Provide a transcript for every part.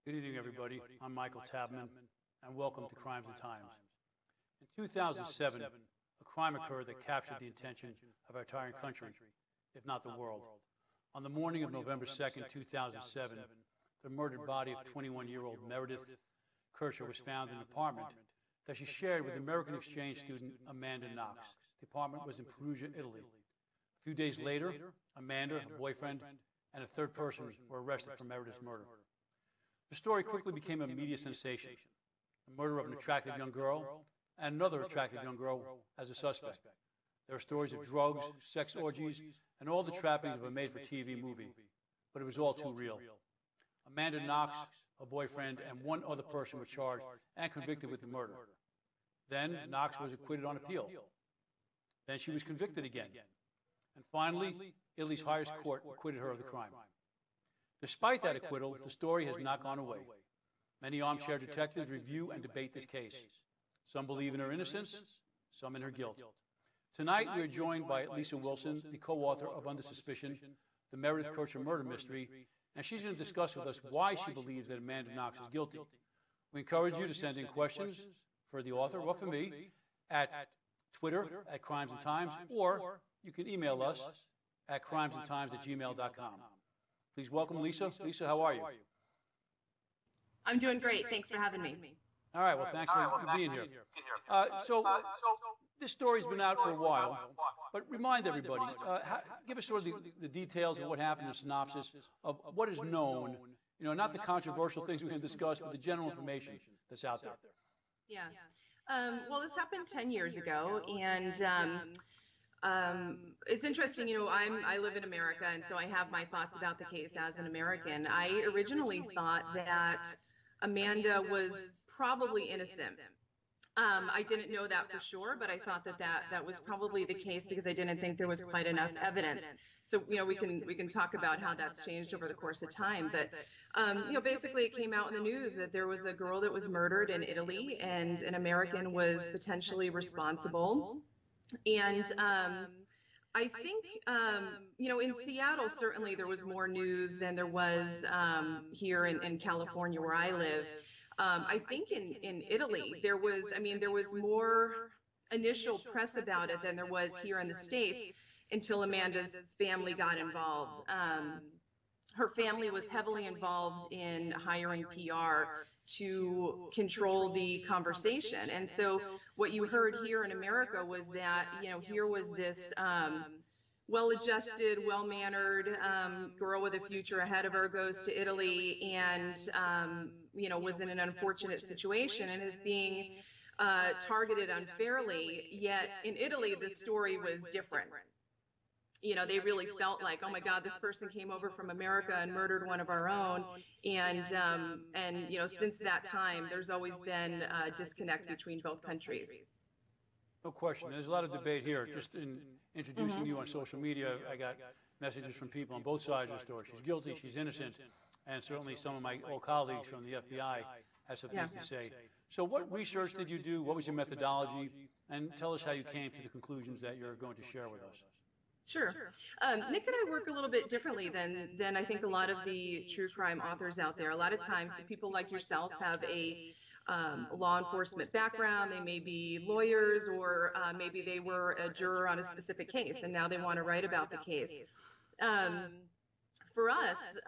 Good evening, everybody. I'm Michael Tabman, and welcome to Crimes and Times. In 2007, a crime occurred that captured the attention of our entire country, if not the world. On the morning of November 2nd, 2007, the murdered body of 21-year-old Meredith Kircher was found in an apartment that she shared with American exchange student Amanda Knox. The apartment was in Perugia, Italy. A few days later, Amanda, her boyfriend, and a third person were arrested for Meredith's murder. The story quickly became a media sensation. The murder of an attractive young girl and another attractive young girl as a suspect. There were stories of drugs, sex orgies, and all the trappings of a made-for-TV movie, but it was all too real. Amanda Knox, her boyfriend, and one other person were charged and convicted with the murder. Then Knox was acquitted on appeal. Then she was convicted again. And finally, Italy's highest court acquitted her of the crime. Despite that acquittal, the story has not gone away. Many armchair detectives review and debate this case. Some believe in her innocence, some in her guilt. Tonight, we are joined by Lisa Wilson, the co-author of Under Suspicion, the Meredith Kircher murder mystery, and she's going to discuss with us why she believes that Amanda Knox is guilty. We encourage you to send in questions for the author or for me at Twitter at Crimes and Times, or you can email us at crimesandtimes@gmail.com. Please welcome Lisa. Lisa, how are you? I'm doing great. Thanks for having me. All right. Well, thanks for being here. So this story's been out for a while, but remind everybody, give us sort of the details of what happened, the synopsis of what is known, not the controversial things we can discuss, but the general information that's out there. Yeah. Well, this happened 10 years ago, and it's interesting, I live in America, and so I have my thoughts about the case as an American. I originally thought that Amanda was probably innocent. I didn't know that for sure, but I thought that was probably the case because I didn't think there was quite enough evidence. So, we can talk about how that's changed over the course of time. But, basically it came out in the news that there was a girl that was murdered in Italy and an American was potentially responsible. And I think, in Seattle, certainly there was more news than there was here in California where I live. I think in Italy, there was more initial press about it than there was here in the States until Amanda's family got involved. Her family was heavily involved in hiring PR to control the conversation. And so what you heard here in America was that, here was this well-adjusted, well-mannered girl with a future ahead of her goes to Italy and, was in an unfortunate situation and is being targeted unfairly. Yet in Italy, the story was different. They really felt like, oh my God, this person came over from America and murdered one of our own. And since that time, there's always been a disconnect between both countries. No question. There's a lot of debate here. Just in introducing you on social media, I got messages from people on both sides of the story. She's guilty, she's innocent, and certainly some of my old colleagues from the FBI have some things to say. So what research did you do? What was your methodology? And tell us how you came to the conclusions that you're going to share with us. Sure. Nick and I work a little bit differently than I think a lot of the true crime authors out there. A lot of times the people like yourself have a law enforcement background. They may be lawyers, or maybe they were a juror on a specific case and now they want to write about the case. For us,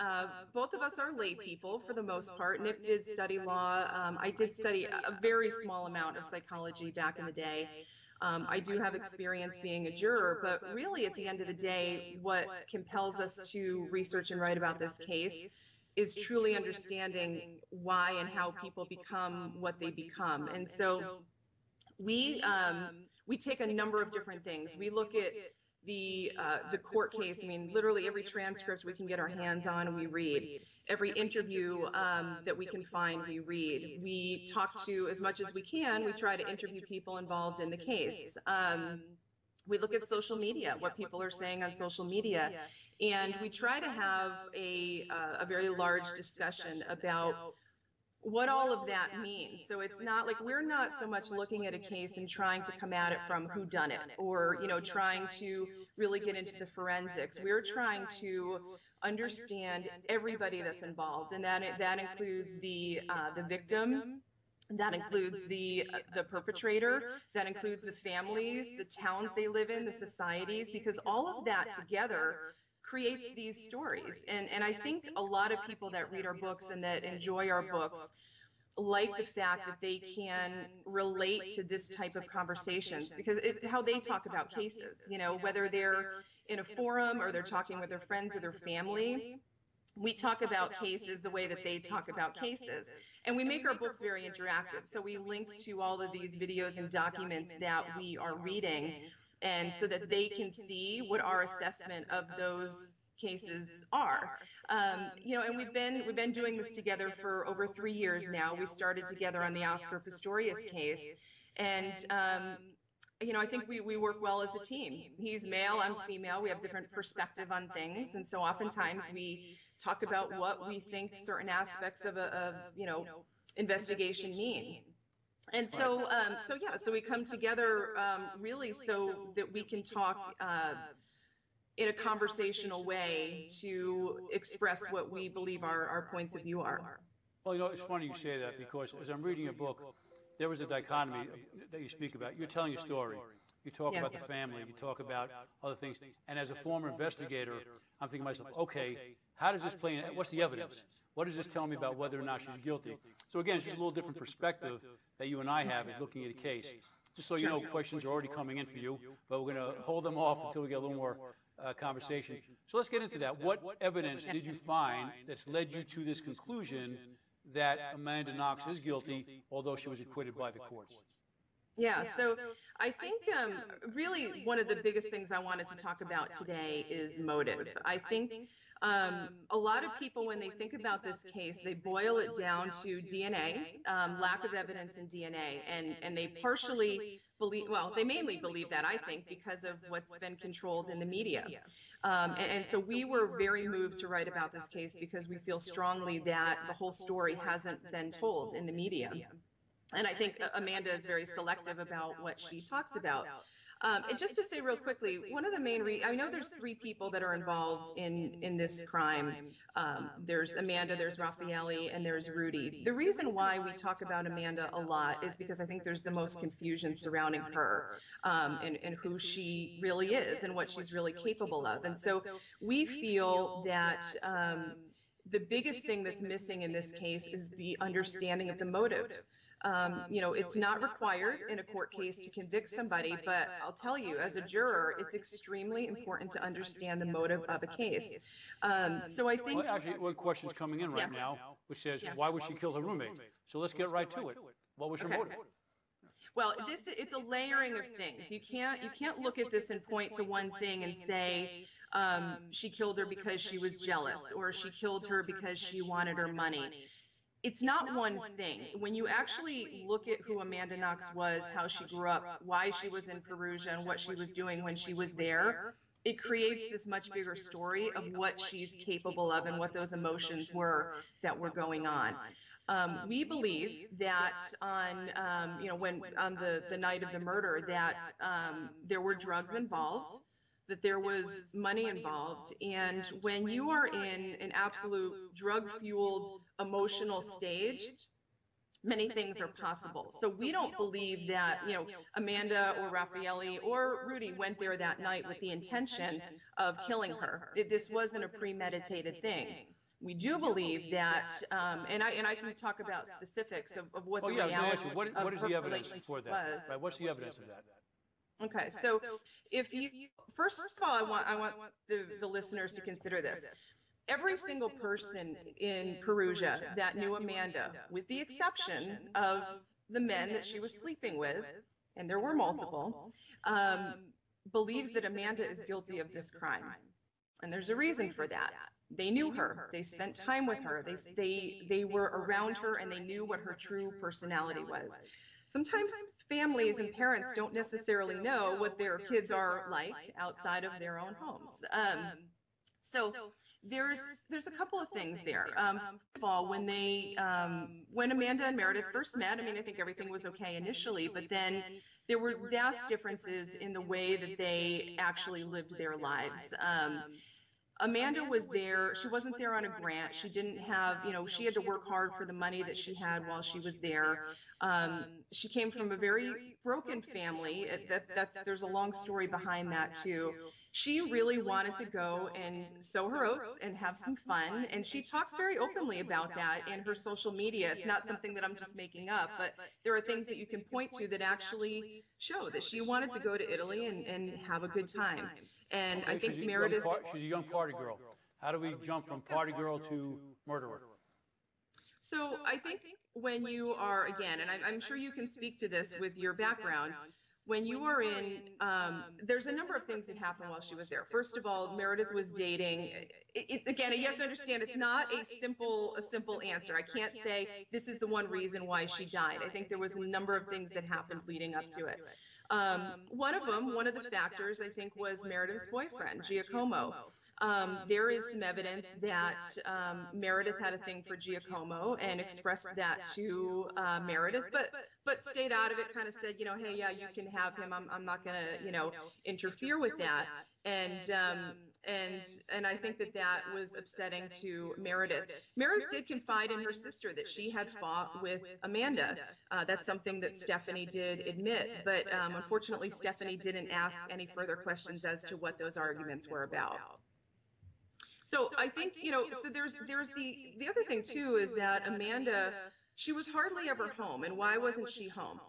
both of us are lay people for the most part. Nick did study law. I did study a very small amount of psychology back in the day. I do have experience being a juror, but really at the end of the day, what compels us to research and write about this case is truly understanding why and how people become what they become. And so we take a number of different things. We look at the court case. Literally every transcript we can get our hands on, we read. Every interview that we can find, we read. We talk to, as much as we can, we try to interview people involved in the case. We look at social media, what people are saying on social media, and we try to have a very large discussion about what all of that means. So it's not like we're not so much looking at a case and trying to come at it from who done it, or trying to really get into the forensics. We're trying to understand everybody that's involved, and that includes the victim, that includes the perpetrator, that includes the families, the towns they live in, the societies, because all of that together creates these stories. And I think a lot of people that read our books and that enjoy our books like the fact that they can relate to this type of conversations, because it's how they talk about cases, you know, whether they're in a forum or they're talking with their friends or their family. We talk about cases the way that they talk about cases, and we make our books very interactive. So we link to all of these videos and documents that we are reading, and so that they can see what our assessment of those cases are. You know, and we've been doing this together for over 3 years now. We started together on the Oscar Pistorius case, and you know, I think we work well as a team. He's male, I'm female. We have different perspective on things, and so oftentimes we talk about what we think certain aspects of a you know, investigation mean. And so so we come together really so that we can talk in a conversational way to express what we believe our points of view are. Well, you know, it's funny you say that, because as I'm reading your book, there was a dichotomy that you speak about. You're telling a story. You talk about the family. You talk about other things. And as a former investigator, I'm thinking to myself, okay, how does this play in? What's the evidence? What does this tell me about whether or not she's guilty? So again, it's just a little different perspective that you and I have is looking at a case. Just so you know, questions are already coming in for you, but we're going to hold them off until we get a little more conversation. So let's get into that. What evidence did you find that's led you to this conclusion that Amanda Knox is guilty, although she was acquitted by the courts? Yeah, so I think really one of the biggest things I wanted to talk about today is motive. I think a lot of people, when they think about this case, they boil it down to DNA, lack of evidence in DNA, and they partially believe, well, they mainly believe that, I think, because of what's been controlled in the media. And so we were very moved to write about this case because we feel strongly that the whole story hasn't been told in the media. And I think Amanda is very selective about what she talks about. And just to say real quickly, one of the main I know there's 3 people that are involved in this crime. There's Amanda, there's Raffaele, and there's Rudy. The reason why we talk about Amanda a lot is because I think there's the most confusion surrounding her, and who she really is and what she's really capable of. And so we feel that the biggest thing that's missing in this case is the understanding of the motive. You know, it's not required in a court case to convict somebody, but I'll tell you, as a juror, it's extremely important to understand the motive of a case. So I think... Well, actually, one question's coming in right now, which says, why would she kill her roommate? So let's get right to it. What was her motive? Well, it's a layering of things. You can't look at this and point to one thing and say, she killed her because she was jealous, or she killed her because she wanted her money. It's not one thing. When you actually look at who Amanda Knox was, how she grew up, why she was in Perugia, and what she was doing when she was there, it creates this much bigger story of what she's capable of and what those emotions were that were going on. We believe that on, you know, when on the night of the murder, that there were drugs involved, that there was money involved, and when you are in an absolute drug-fueled emotional stage, many things are possible. So we don't believe that, you know, Amanda or Raffaele or Rudy went there that night with the intention of killing her. This wasn't a premeditated thing. We do believe that, and I can talk about specifics of what the reality what is of the her evidence relationship for that? was. Right, what's the evidence of that? Okay, so if you, first of all, I want the listeners to consider this. Every single person in Perugia that knew Amanda, with the exception of the men that she was sleeping with, and there were multiple, believes that Amanda is guilty of this crime. And there's a reason for that. They knew her. They spent time with her. They were around her, and they knew what her true personality was. Sometimes families and parents don't necessarily know what their kids are like outside of their own homes. So there's a couple of things there. First of all, when Amanda and Meredith first met, I mean, I think everything was okay initially, but then there were vast differences in the way that they actually lived their lives. Amanda was there. She wasn't there on a grant. She didn't have, she had to work hard for the money that she had while she was there. She came from a very broken family. There's a long story behind that too. She really wanted to go and sow her oats and have some fun. And she talks very openly about that in her social media. It's not something that I'm just making up, but there are things that you can point to that actually show that she wanted to go to Italy and have a good time. And I think Meredith... She's a young party girl. How do we jump from party girl to murderer? So I think when you are, again, and I'm sure you can speak to this with your background, when you are in, there's a number of things that happened while she was there. First of all, Meredith was dating. Again, you have to understand, it's not a simple answer. I can't say this is the one reason why she died. I think there was a number of things that happened leading up to it. One of the factors, I think, was Meredith's boyfriend, Giacomo. There is some evidence that Meredith had a thing for Giacomo and expressed that to Meredith, but stayed out of it, kind of said, hey, yeah, you can have him. I'm not going to, interfere with that. And I think that was upsetting to Meredith. Meredith did confide in her sister that she had fought with Amanda. That's something that Stephanie did admit, but unfortunately, Stephanie didn't ask any further questions as to what those arguments were about. So I think, so there's the other thing too, is that Amanda, she was hardly ever home. And why wasn't she home?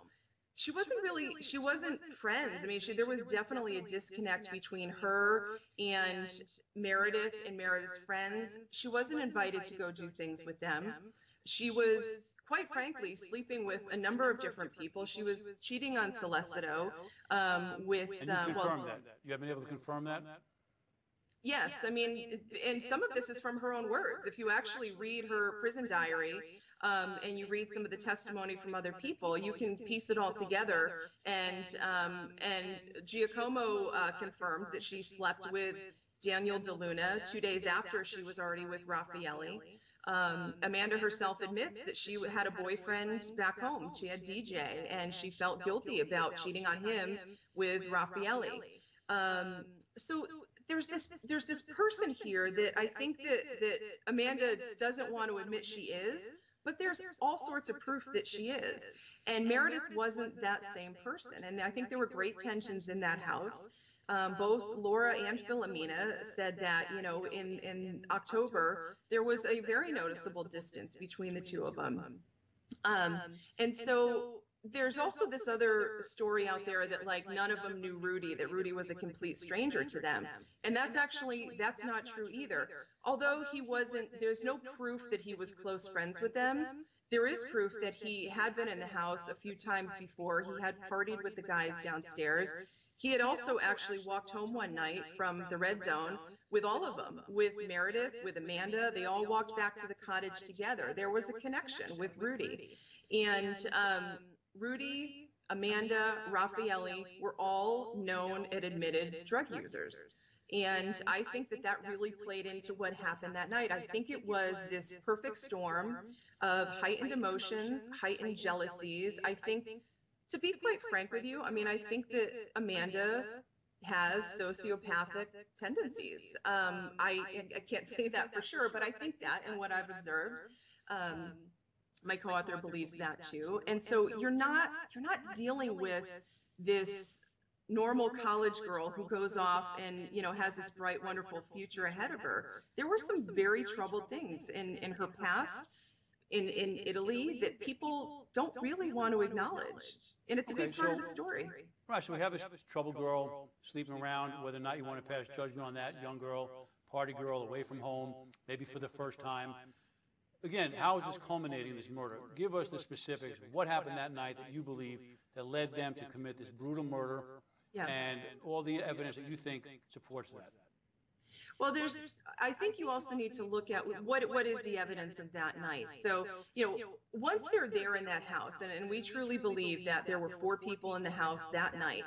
She wasn't friends. I mean, there was definitely a disconnect between her and Meredith's friends. She wasn't invited to go do things with them. She was, quite frankly, sleeping with a number of different people. She was cheating on Celestino with... And you confirmed that? You have been able to confirm that? Yes, I mean, and some of this is from her own words. If you actually read her prison diary and you read some of the testimony from other people, you can piece it all together. And Giacomo confirmed that she slept with Daniel DeLuna 2 days after she was already with Raffaelli. Amanda herself admits that she had a boyfriend back home. She had DJ, and she felt guilty about cheating on him with Raffaelli. So there's this person here that I think that Amanda doesn't want to admit she is, but there's all sorts of proof that she is. And Meredith wasn't that same person. And I think there were great tensions in that house. Both Laura and Philomena said that, in October, there was a very noticeable distance between the two of them. And so there's also this other story out there that, like, none of them knew Rudy, that Rudy was a complete stranger to them. And that's not true either. Although there's no proof that he was close friends with them. There is proof that he had been in the house a few times before. He had partied with the guys downstairs. He had also actually walked home one night from the Red Zone with all of them, with Meredith, with Amanda. They all walked back to the cottage together. There was a connection with Rudy. And Rudy, Amanda, Raffaelli were all known and admitted drug users. And I think that really played into what happened that night. I think it was this perfect storm of heightened emotions, heightened jealousies. I think, to be quite frank with you, I think that Amanda has sociopathic tendencies. I can't say that for sure, but I think that, and what I've observed, my co-author believes that too. And so you're not dealing with this normal college girl who goes off and has this bright, wonderful future ahead of her. There were some very troubled things in her past in Italy that people don't really want to acknowledge. And it's a big part of the story. Right, so we have this troubled girl sleeping around, whether or not you want to pass judgment on that young girl, party girl, away from home, maybe for the first time. Again, how is this culminating, this murder? Give us the specifics. What happened that night that you believe that led them to commit this brutal murder, and all the evidence that you think supports that? Well, I think you also need to look at what is the evidence of that night. So, once they're there in that house, and we truly believe that there were 4 people in the house that night,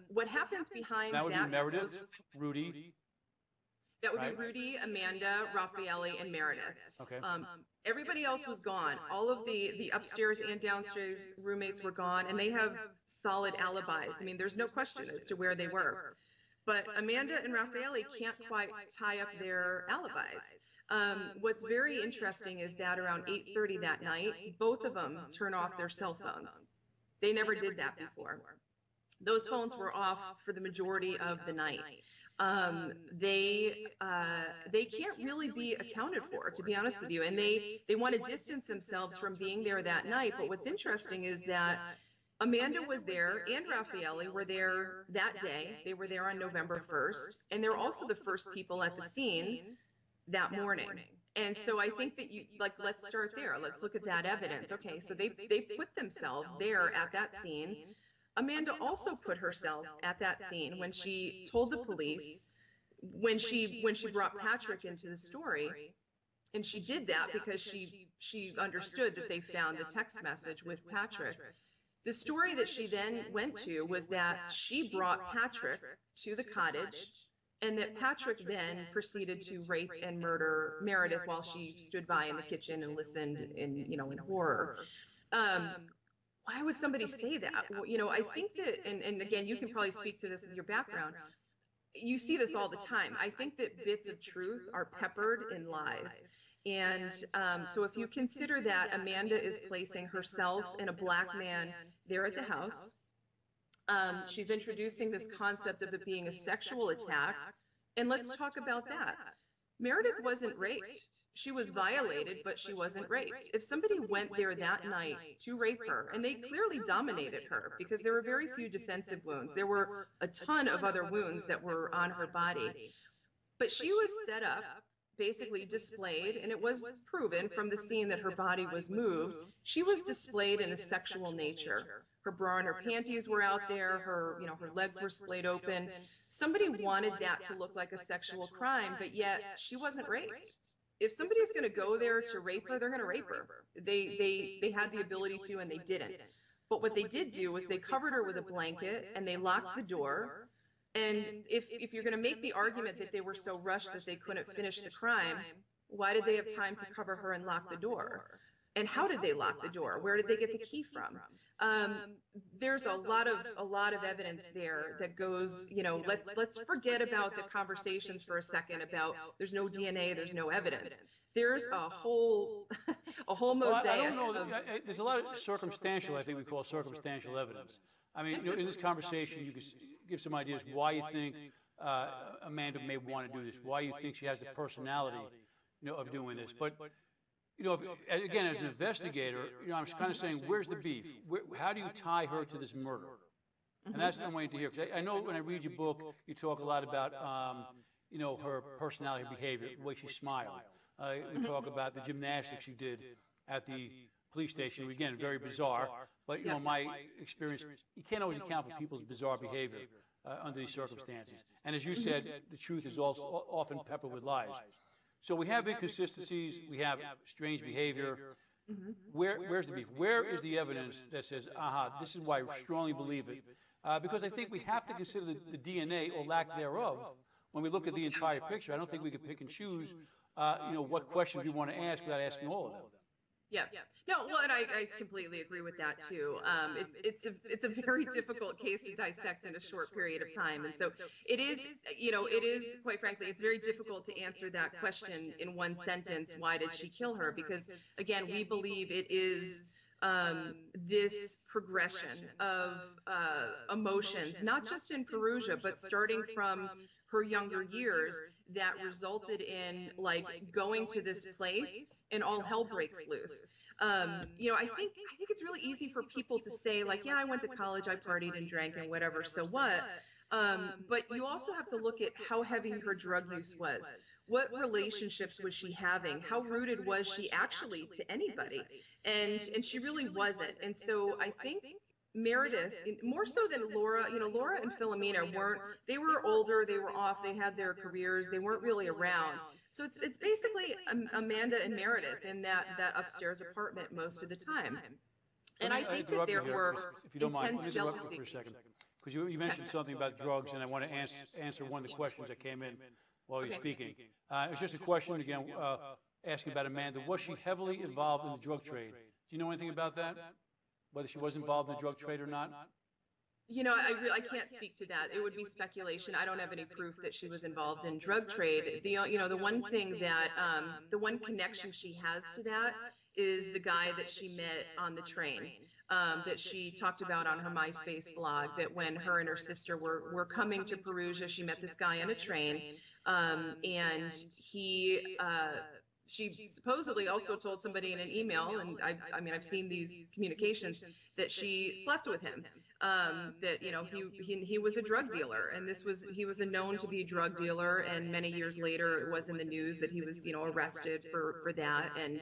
what happens behind that... That would be Meredith, Rudy... That would be Rudy, Amanda, Raffaelli, and Meredith. Okay. Everybody else was gone. All of the upstairs and downstairs roommates were gone, and they have solid alibis. There's no question as to where they were. But Amanda and Raffaele can't quite tie up their alibis. What's very interesting is that around 8:30 that night, both of them turn off their cell phones. They never did that before. Those phones were off for the majority of the night. They can't really be accounted for, to be honest with you, and they want to distance themselves from being there that night. But what's interesting is that Amanda was there and Raffaele were there that day. They were there on November 1st, and they're also the first people at the scene that morning. And so I think that let's start there. Let's look at that evidence. Okay, so they put themselves there at that scene. Amanda also put herself at that scene when she told the police, when she brought Patrick into the story. And she did that because she understood that they found the text message with Patrick. The story that she then went to was that she brought Patrick to the cottage, and that Patrick then proceeded to rape and murder Meredith while she stood by in the kitchen and listened in horror. Why would somebody say that? Well, I think that, and again, you can probably speak to this in your background. You see this all the time. I think that bits of truth are peppered in lies. And so if you consider that Amanda is placing herself and a black man there at the house, she's introducing this concept of it being a sexual attack. And let's talk about that. Meredith wasn't raped. She was violated, but she wasn't raped. If somebody went there that night to rape her, and they clearly dominated her because there were very few defensive wounds. There were a ton of other wounds that were on her body. But she was set up, basically displayed, and it was proven from the scene that her body was moved. She was displayed in a sexual nature. Her bra and her panties were out there. Her legs were splayed open. Somebody wanted that to look like a sexual crime, but yet she wasn't raped. If somebody's going to go there to rape her, they're going to rape her. They had the ability to, and they didn't. But what they did do was they covered her with a blanket and they locked the door. And if you're going to make the argument that they were so rushed that they couldn't finish the crime, why did they have time to cover her and lock the door? And how did they lock the door? Where did they get the key from? There's a lot of evidence there that goes, let's forget about the conversations for a second about there's no DNA, there's no evidence. There's a whole mosaic. I don't know. There's a lot of circumstantial, I think we call circumstantial evidence. I mean, in this conversation, you can give some ideas why you think Amanda may want to do this, why you think she has the personality, of doing this. But again, as an investigator, I'm kind of saying, where's the beef? How do you tie her to this murder? And that's what I'm waiting to hear. Because I know when I read your book, you talk a lot about, her personality, her behavior, the way she smiled. We talk about the gymnastics she did at the police station. Again, very bizarre. But, my experience, you can't always account for people's bizarre behavior under these circumstances. And as you said, the truth is also often peppered with lies. So we have inconsistencies, we have strange behavior. Where's the beef? Where is the evidence that says, this is why I strongly believe it? Because I think we have to consider the DNA or lack thereof when we look at the entire picture. I don't think we can pick and choose, what questions we want to ask without asking all of them. Yeah. No, well, and I completely agree with that too. It's a very difficult case to dissect in a short period of time, and so it is. Quite frankly, it's very difficult to answer that question in one sentence. Why did she kill her? Because again, we believe it is this progression of emotions, not just in Perugia, but starting from her younger years, that resulted in going to this place and all hell breaks loose. I think it's really easy for people to say yeah, I went to college, I partied and drank and whatever, so what? But you also have to look at how heavy her drug use was. What relationships was she having? How rooted was she actually to anybody? And she really wasn't. And so I think Meredith, more so than Laura, Laura and Philomena they were older, they were off, they had their careers, they weren't really around. So it's basically Amanda and Meredith in that upstairs apartment most of the time. And I think that there were intense jealousies. For a second, because you mentioned something about drugs, and I want to answer one of the questions that came in while you're speaking. It's just a question again, asking about Amanda. Was she heavily involved in the drug trade? Do you know anything about that? Whether she was involved in the drug trade or not? I can't speak to that. It would be speculation. I don't have any proof that she was involved in drug trade. The one thing that, the one connection she has to that is the guy that she met on the train, that she talked about on her MySpace blog, that when her and her sister were coming to Perugia, she met this guy on a train, and she supposedly also told somebody in an email, and I've seen these communications, that she slept with him, that, he was a drug dealer, and he was a known to be a drug dealer, and many years later it was in the news that he was, arrested for that, and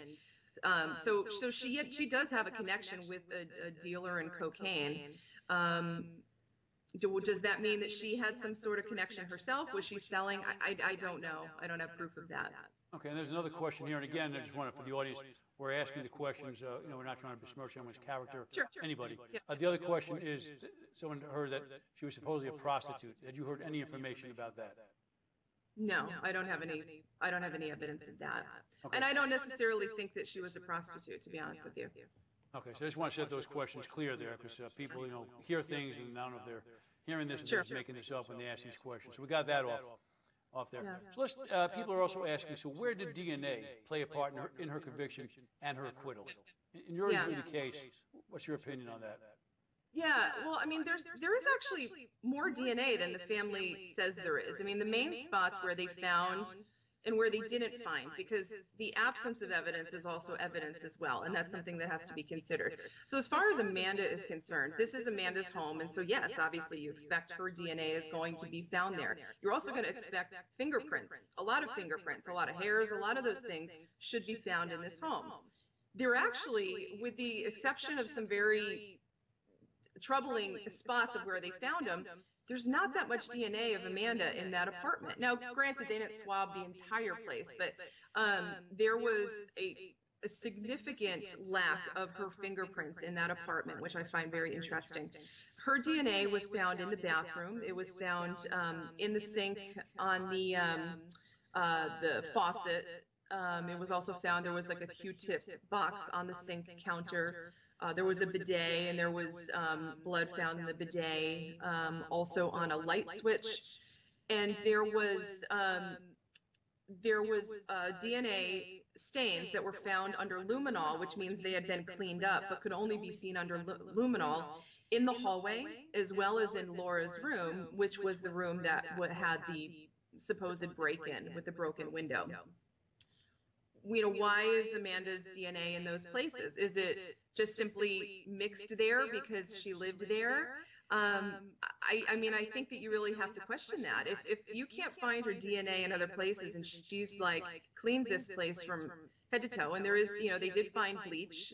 so she does have a connection with a dealer in cocaine. Does that mean that she had some sort of connection herself? Was she selling? I don't know. I don't have proof of that. Okay, and there's another question here, and again, I just wanted for the audience, we're asking the questions, we're not trying to besmirch anyone's character, Sure. anybody. Yep. The other question is, someone heard that she was supposedly a prostitute. Had you heard any information about that? No, I don't have any evidence of that. Okay. And I don't necessarily think that she was a prostitute, to be honest with you. Okay, so I just want to set those questions clear there, because people, hear things, and I don't know if they're hearing this and Sure. just making this up when they ask these questions. So we got that off there. Yeah. So let's, people are also asking, so where did DNA play a part in her conviction and her acquittal? In your review of the case, what's your opinion on that? Yeah, well, there is actually more DNA than the family says there is. The main spots where they found and where they didn't find, because the absence of evidence is also evidence as well, and that's something that has to be considered. So as far as Amanda is concerned, this is Amanda's home, and so yes, obviously you expect her DNA is going to be found there. You're also going to expect fingerprints, a lot of hairs, a lot of those things should be found in this home. They're actually, with the exception of some very troubling spots of where they found them, there's not that much DNA of Amanda in that apartment. Now, granted, they didn't swab the entire place, but there was a significant lack of her fingerprints in that apartment, which I find very interesting. Her DNA was found in the bathroom. It was found in the sink on the faucet. It was also found, there was like a Q-tip box on the sink counter. There was a bidet, and there was blood found in the bidet, also on a light switch, and there was DNA stains that were found under luminol, which means they had been cleaned up, but could only be seen under luminol in the hallway, as well as in Laura's room, which was the room that had the supposed break-in with the broken window. Why is Amanda's DNA in those places? Is it just simply mixed there because she lived there? I think that you really have to question that. If you can't find her DNA in other places, and she's like cleaned this place from head to toe, and there is, they did find bleach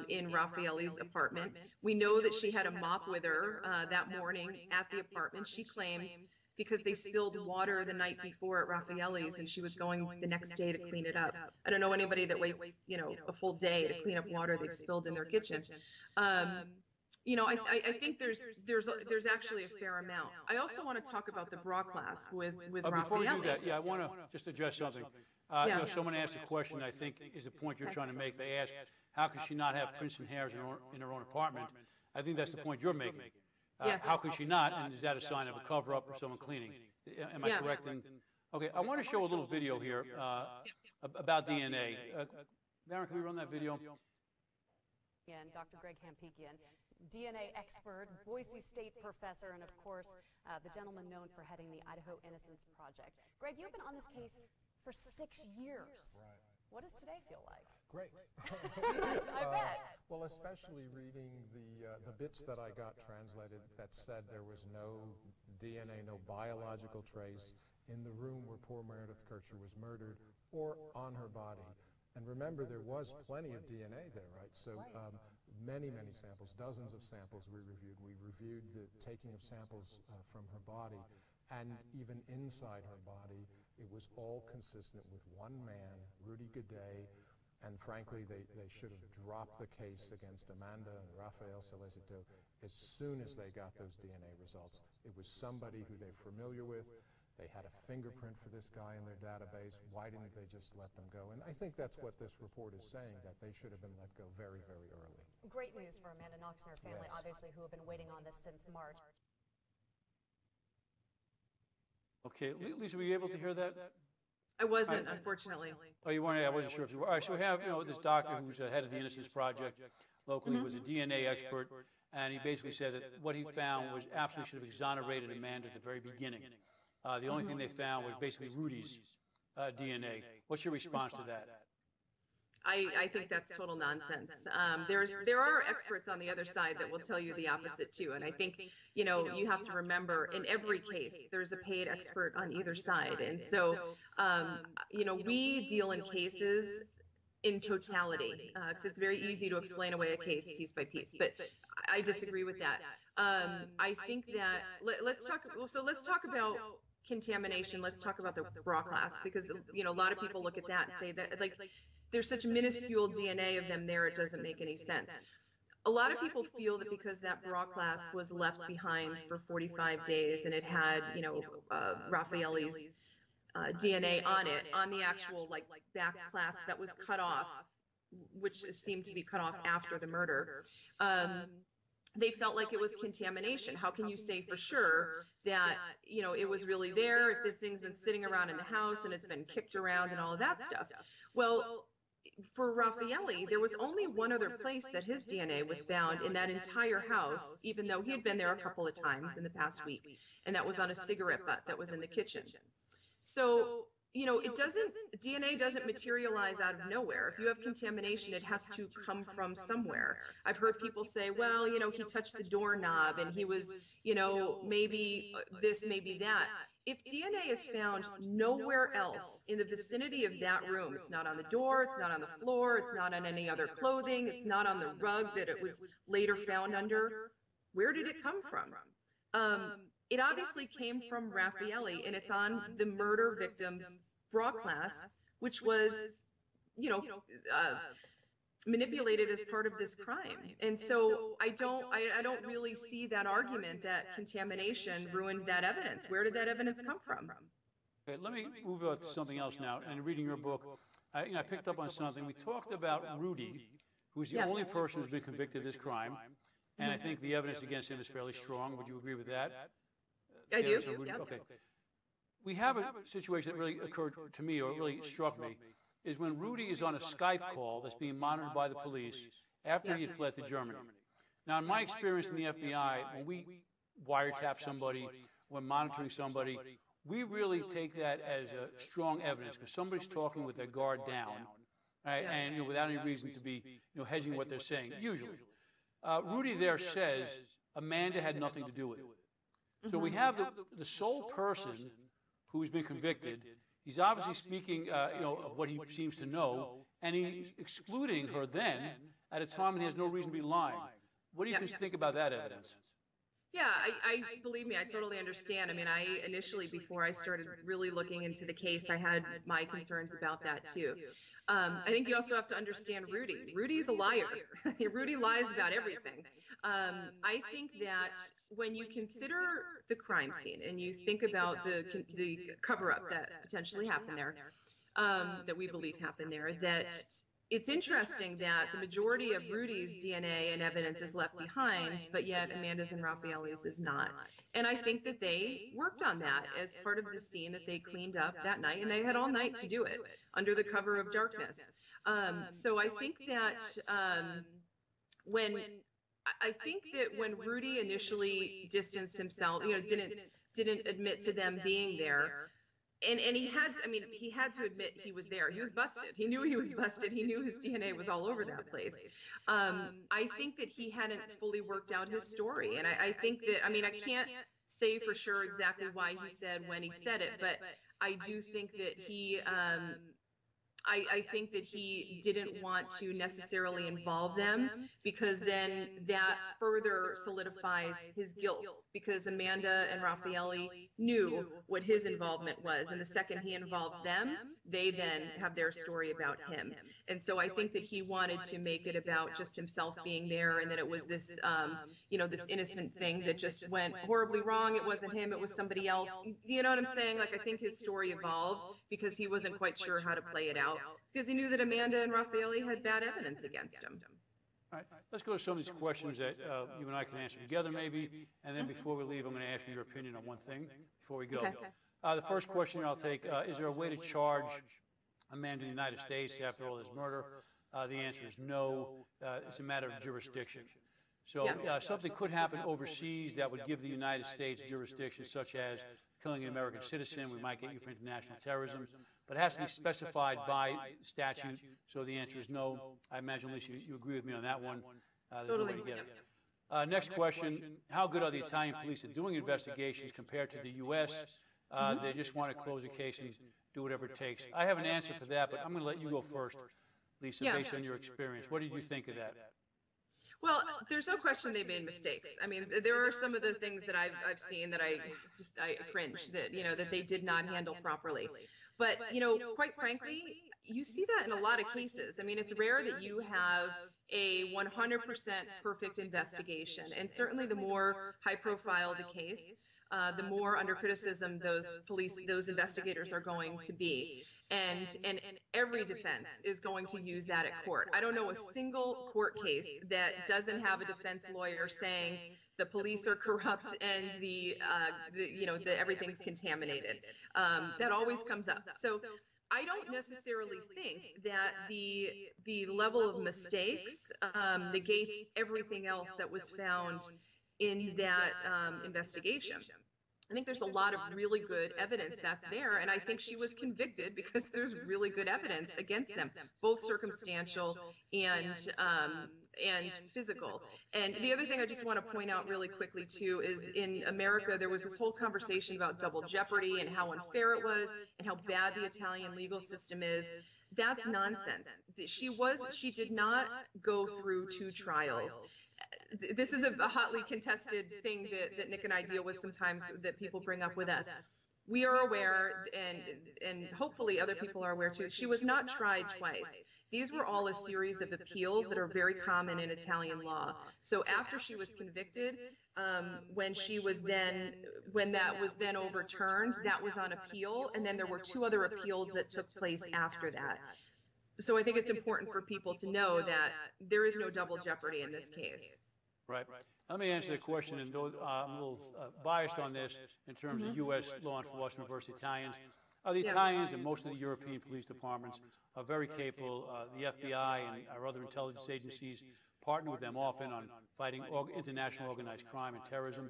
in Raffaelli's apartment. We know that she had a mop with her that morning at the apartment. She claimed, because they spilled water the night before at Raffaelli's, and she was going the next day to clean it up. I don't know anybody that waits, a full day to clean up water they've spilled in their kitchen. I think there's actually a fair amount. I also want to talk about the bra class with Raffaelli. Before we do that, I want to just address something. Someone asked a question I think is the point you're trying to make. They asked, how could she not have prints and hairs in her own apartment? I think that's the point you're making. Yes. How could she not? And is that a sign of a cover-up or someone cleaning? Am I correct? Okay, I want to show a little video here about DNA. Maren, can we run that video? And Dr. Greg Hampikian, DNA expert, Boise State professor, and of course, the gentleman known for heading the Idaho Innocence Project. Greg, you've been on this case for 6 years. Right. What does today feel like? Great. I bet. Well, especially reading the bits that I got translated that said there was no DNA, no biological trace in the room where poor Meredith Kircher was murdered or on her body. And remember, there was plenty of DNA there, right? So many samples, dozens of samples we reviewed. We reviewed the taking of samples from her body, and even inside her body, it was all consistent with one man, Rudy Goudet. And frankly, they should have dropped the case against Amanda and Rafael Solicito as soon as they got those DNA results. It was somebody who they're familiar with. They had a fingerprint for this guy in their database. Why didn't they just let them go? And I think that's what this report is saying, that they should have been let go very, very early. Great news for Amanda Knox and her family, Yes. obviously, who have been waiting on this since March. Okay, Lisa, were you able to hear that? I wasn't, unfortunately. Oh, you weren't? I wasn't sure if you were. All right, so we have, this doctor who's head of the Innocence Project locally, was a DNA expert, and he basically said that what he found was absolutely should have exonerated Amanda at the very beginning. The only thing they found was basically Rudy's DNA. What's your response to that? I think that's total nonsense. There are experts on the other side that will tell you the opposite too. And I think, you have to remember in every case, there's a paid expert on either side. And so, we deal in cases in totality, because it's very easy to explain away a case piece by piece, but I disagree with that. I think that, let's talk about contamination. Let's talk about the bra class, because, a lot of people look at that and say that, like, there's such minuscule DNA of them there, it doesn't make any sense. A lot of people feel that because that bra class was left behind for 45 days and it had, Raffaelli's DNA on it, on the actual back clasp that was cut off, which seemed to be cut off after the murder, they felt like it was contamination. How can you say for sure that, it was really there if this thing's been sitting around in the house and it's been kicked around and all of that stuff? Well, for Raffaelli, there was only one other place that his DNA was found in that entire house, even though he had been there a couple of times in the past week, and that was on a cigarette butt that was in the kitchen. So, DNA doesn't materialize out of nowhere. If you have contamination, it has to come from somewhere. I've heard people say, well, he touched the doorknob and he was, maybe this, maybe that. If DNA is found nowhere else in the vicinity of that room, it's not on the door, it's not on the floor, it's not on any other clothing, it's not on the rug that it was later found under, where did it come from? It obviously came from Raffaelli, and it's on the murder victim's bra clasp, which was, manipulated as part of this crime. And so I don't really see that argument that contamination ruined that evidence. Where did that evidence come from? Okay, let me move on to something else now. And reading your book, I picked up on something. We talked about Rudy, who's the only person who's been convicted of this crime. And I think the evidence against him is fairly strong. Would you agree with that? I do. Okay. We have a situation that really occurred to me, or really struck me, is when Rudy is on a Skype call that's being monitored by the police after he had fled to Germany. Now, in my experience in the FBI, when we wiretap somebody, when monitoring somebody, we really take that as a strong evidence, because somebody's talking with their guard down, right, and without any reason to be hedging what they're saying, usually. Rudy there says Amanda had nothing to do with it. So we have the sole person who's been convicted. He's obviously speaking, of what he seems to know, and he's excluding her then at a time when he has no reason to be lying. What do you think about that evidence? Yeah, I believe me, I totally understand. I mean, I initially, before I started really looking into the case, I had my concerns about that too. I think you also have to understand Rudy. Rudy's a liar. Rudy lies about everything. I think that when you consider the crime scene and you think about the cover-up that potentially happened there, that we believe happened there, that it's interesting that the majority of Rudy's DNA and evidence is left behind, but yet Amanda's and Raffaelli's is not. And I think that they worked on that as part of the scene that they cleaned up that night, and they had all night to do it under the cover of darkness. So I think that when Rudy initially distanced himself, didn't admit to them being there, and he had to admit he was there. He was busted. He knew he was busted. He knew his DNA was all over that place. I think that he hadn't fully worked out his story. And I think that, I can't say for sure exactly why he said when he said it, but I do think that he I think that he didn't want to necessarily involve them, because then that further solidifies his guilt, because Amanda and Raffaele knew what his involvement was. And the second he involves them, they then have their story about him. And so I think that he wanted to make it about just himself being there, and that it was this, this innocent thing that just went horribly wrong. It wasn't him, it was somebody else. You know what I'm saying? Like, I think his story evolved because he wasn't quite sure how to play it out, because he knew that Amanda and Raffaele had bad evidence against him. All right, let's go to some of these questions that you and I can answer together maybe, and then before we leave, I'm going to ask you your opinion on one thing before we go. Okay. The first question I'll take, is there a way to charge Amanda in the United States after all this murder? The answer is no. It's a matter of jurisdiction. So something could happen overseas that would give the United States jurisdiction, such as killing an American citizen. We might get you for international terrorism, but it has to be specified by statute. So the answer is no. I imagine, Lisa, you agree with me on that one. There's no way to get it. Next question, how good are the Italian police at doing investigations compared to the U.S.? They just want to close a case and do whatever it takes. I have an answer for that, but I'm going to let you go first, Lisa, based on your experience. What did you think of that? Well, there's no question they made mistakes. I mean, there are some of the things that I've seen that I cringe, that, that they did not handle properly. But, quite frankly, you see that in a lot of cases. I mean, it's rare that you have a 100% perfect investigation. And certainly the more high profile the case, the more under criticism those investigators are going to be. And every defense is going to use that at court. I don't know a single court case that doesn't have a defense lawyer saying the police are corrupt and everything's contaminated. That always comes up. So I don't necessarily think that the level of mistakes negates everything else that was found in that investigation. I think there's a lot of really good evidence that's there, and I think she was convicted because there's really good evidence against them, both circumstantial and physical. And the other thing I just want to point out really quickly too is in America there was this whole conversation about double jeopardy and how unfair it was and how bad the Italian legal system is. That's nonsense. She did not go through 2 trials. This is a hotly contested thing that Nick and I deal with sometimes, that people bring up with us. We are aware, and hopefully other people are aware too, she was not tried twice. These were all a series of appeals that are very common in Italian law. So after she was convicted, when that was then overturned, that was on appeal, and then there were 2 other appeals that took place after that. So I think it's important for people to know that there is no double jeopardy in this case. Right. Let me answer the question, and though I'm a little biased on this in terms of U.S. law enforcement versus Italians. The Italians and most of the European police departments are very capable. The FBI and our other intelligence agencies partner with them often on fighting international organized crime and terrorism.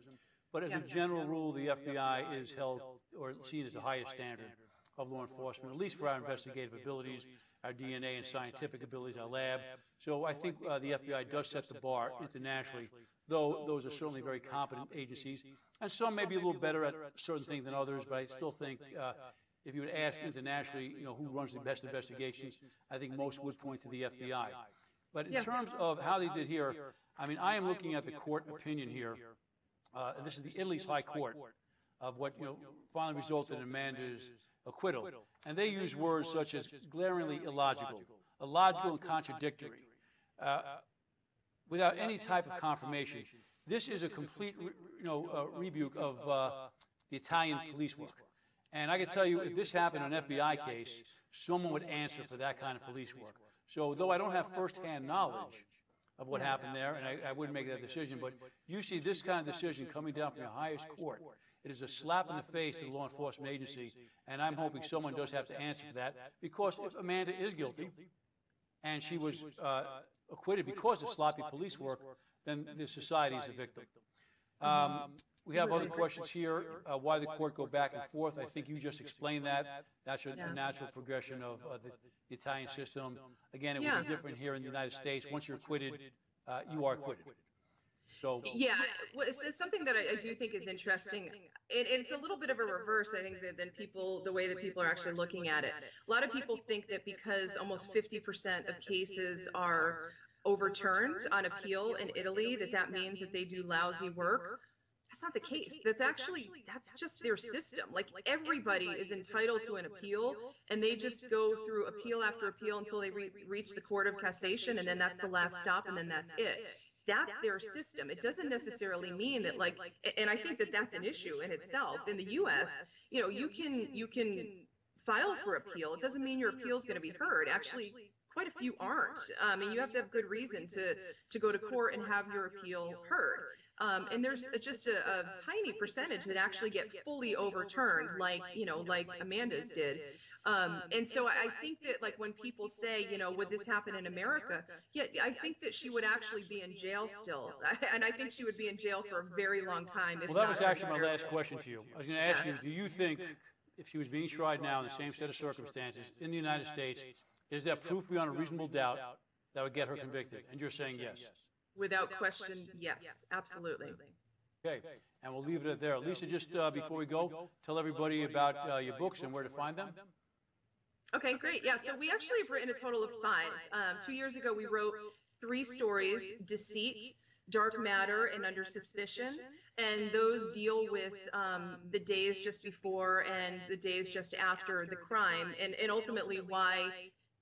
But as a general rule, the FBI is held or seen as the highest standard of law enforcement, at least for our investigative abilities, our DNA and scientific abilities, our lab. So I think the FBI does set the bar internationally, though those are certainly very competent agencies. And some may be a little better at certain things than others, but I still think if you would ask internationally, who runs the best investigations, I think most would point to the FBI. But in terms of how they did here, I mean, I am looking at the court opinion here. This is the Italy's High Court of what finally resulted in Amanda's acquittal. And they use words such as glaringly illogical, illogical and contradictory, without any type of confirmation. This is a complete rebuke of the Italian police work. And I can tell you, if this happened in an FBI case, someone would answer for that kind of police work. So though I don't have firsthand knowledge of what happened there, and I wouldn't make that decision, but you see this kind of decision coming down from the highest court. It is a slap in the face to the law enforcement agency, and I'm hoping someone does have to answer for that, because if Amanda is guilty and she was acquitted because of sloppy police work, then the society is a victim. We have other questions here. Why the court go back and forth? I think you just explained that. That's a natural progression of the Italian system. Again, it would be different here in the United States. Once you're acquitted, you are acquitted. So Yeah, well, it's something that I do think is interesting. And it's a little bit of a reverse, I think, than people, the way that people are actually looking at it. A lot of people think that because almost 50% of cases are overturned on appeal in Italy, that means that they do lousy work. That's not the case. That's just their system. Like, everybody is entitled to an appeal, and they just go through appeal after appeal until they reach the Court of Cassation, and then that's the last stop, and then that's it. That's their system. It doesn't necessarily mean that, like, and I think that that's an issue in itself. In the U.S., you know, you can file for appeal. It doesn't mean your appeal is going to be heard. Actually, quite a few aren't. And you have to have good reason to go to court and have your appeal heard. And there's just a tiny percentage that actually get fully overturned, like, you know, like Amanda's did. And so I think that, like, when people say, you know, would this happen in America? Yeah, I think that she would actually be in jail still. And I think she would be in jail for a very long time. Well, that was actually my last question to you. I was going to ask you, do you think if she was being tried now in the same set of circumstances in the United States, is that proof beyond a reasonable doubt that would get her convicted? And you're saying yes. Without question, yes, absolutely. Okay, and we'll leave it at there. Lisa, just before we go, tell everybody about your books and where to find them. Okay, great. Yeah, so we actually have written a total of 5. 2 years ago, we wrote 3 stories: Deceit, Dark Matter, and Under Suspicion. And those deal with the days just before and the days just after the crime, and ultimately why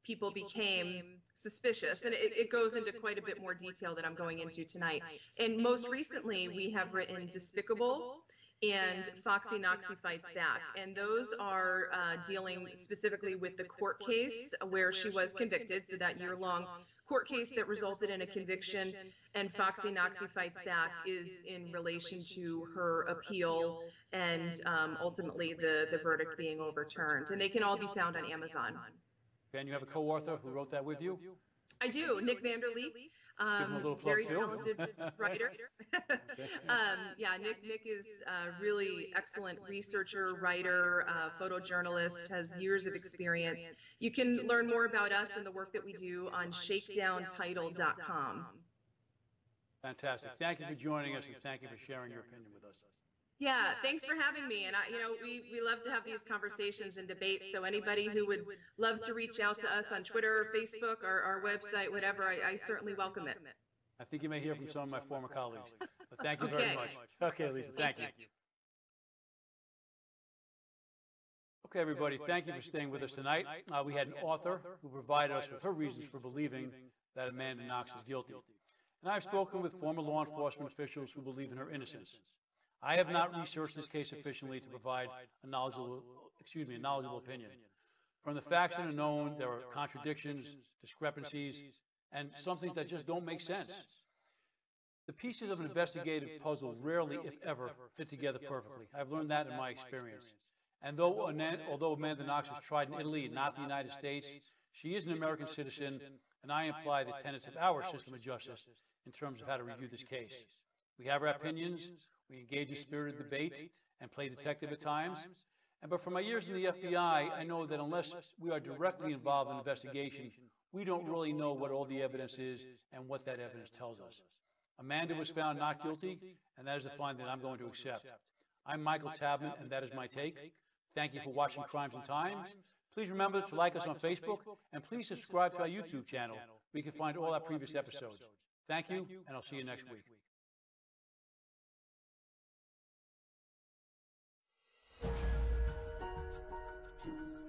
people became suspicious. And it goes into quite a bit more detail that I'm going into tonight. And most recently, we have written Despicable and Foxy Knoxy Fights Back. And those are dealing specifically with the court case where she was convicted, so that year-long court case that resulted in a conviction. And Foxy Knoxy Fights Back is in relation to her appeal and ultimately the verdict being overturned. And they can all be found on Amazon. And you have a co-author who wrote that with you? I do, Nick Vanderleek. Very talented writer. Yeah, Nick is a really excellent researcher, writer, photojournalist, has years of experience. You can learn more about us and the work that we do on shakedowntitle.com. Fantastic. Thank you for joining us, and thank you for sharing your opinion with us. Yeah, thanks for having me. And we love to have these conversations and debates. So anybody who would love to reach out to us on Twitter, Facebook, or our website, whatever, I certainly welcome it. I think you may hear from some of my former colleagues. But thank you very much. Okay, Lisa, thank you. Okay, everybody, thank you for staying with us tonight. We had an author who provided us with her reasons for believing that Amanda Knox is guilty. And I've spoken with former law enforcement officials who believe in her innocence. I have not researched this case sufficiently to provide a knowledgeable opinion. From the facts that are known, there are contradictions, discrepancies, and some things that just don't make sense. The pieces of an investigative puzzle rarely, if ever, fit together perfectly. I've learned that in my experience. And although Amanda Knox was tried in Italy and not the United States, she is an American citizen, and I imply the tenets of our system of justice in terms of how to review this case. We have our opinions. We engage in spirited debate and play detective at times. But from my years in the FBI, I know that unless we are directly involved in an investigation, we don't really know what all the evidence is and what that evidence tells us. Amanda was found not guilty, and that is a finding that I'm going to accept. I'm Michael Tabman, and that is my take. Thank you for watching Crimes and Times. Please remember to like us on Facebook, and please subscribe to our YouTube channel where you can find all our previous episodes. Thank you, and I'll see you next week. Thank you.